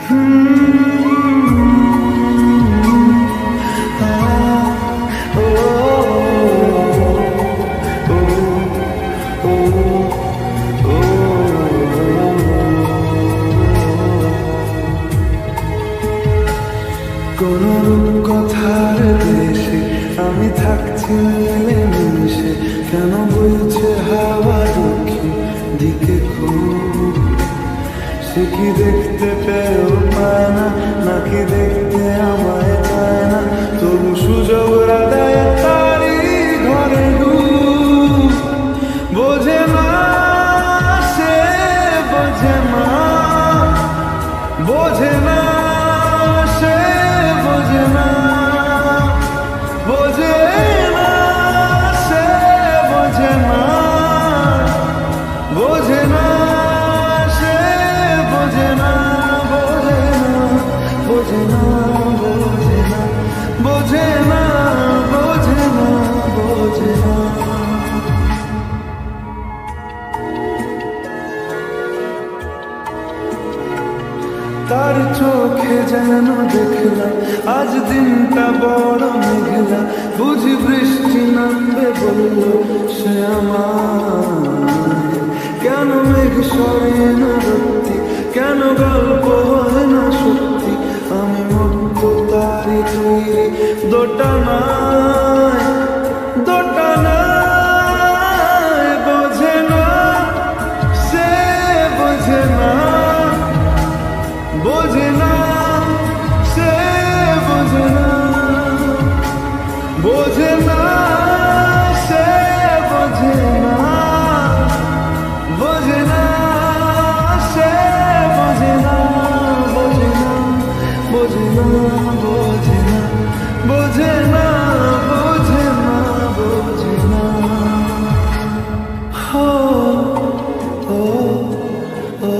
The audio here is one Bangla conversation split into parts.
কোন কথার দেশে আমি থাকছি মিলেমিশে, কেন বইছে হাওয়া দক্ষিণ দিকে খুব? সে কি দেখতে পেয়েও পায় না, নাকি দেখতে আমায় চায় না? তবু সুযোগ রাধায় তারি ঘরে ডুব। বোঝে না সে, বোঝে না, বোঝে না সে, বোঝে না, বোঝে না সে, বোঝে না, বোঝে না সে, বোঝে না, বোঝে না, বোঝে না, বোঝে না, বোঝে না, বোঝে না, বোঝে না। তার চোখে যেন দেখলাম আজ দিনটা বড় মেঘলা, বুঝি বৃষ্টি নামবে বলল সে আমায়। কেন মেঘ সরে না সত্যি, কেন গল্প হয় না সত্যি? আমি মুক্ত তারি তৈরি দোটানায়, দোটানায়। বোঝে না সে, বোঝে না, বোঝে না সে, বোঝে না, বোঝে না সে, বোঝে না, বোঝে না সে, বোঝে না, বোঝে না, বোঝে না, বোঝে না, বোঝে না, বোঝে না, বোঝে না। হো ও ও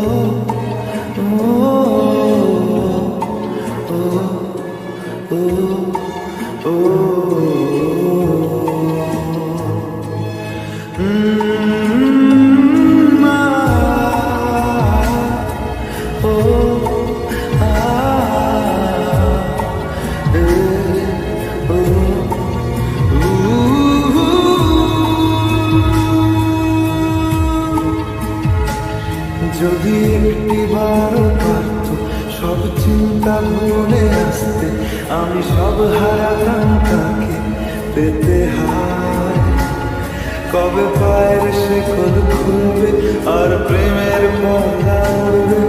যদি একটিবার পারত সব চিন্তা ভুলে আসতে, আমি সব হারাতাম তাকে পেতে হায়। কবে পায়ের শেকল খুলবে আর প্রেমের পর্দা উড়বে,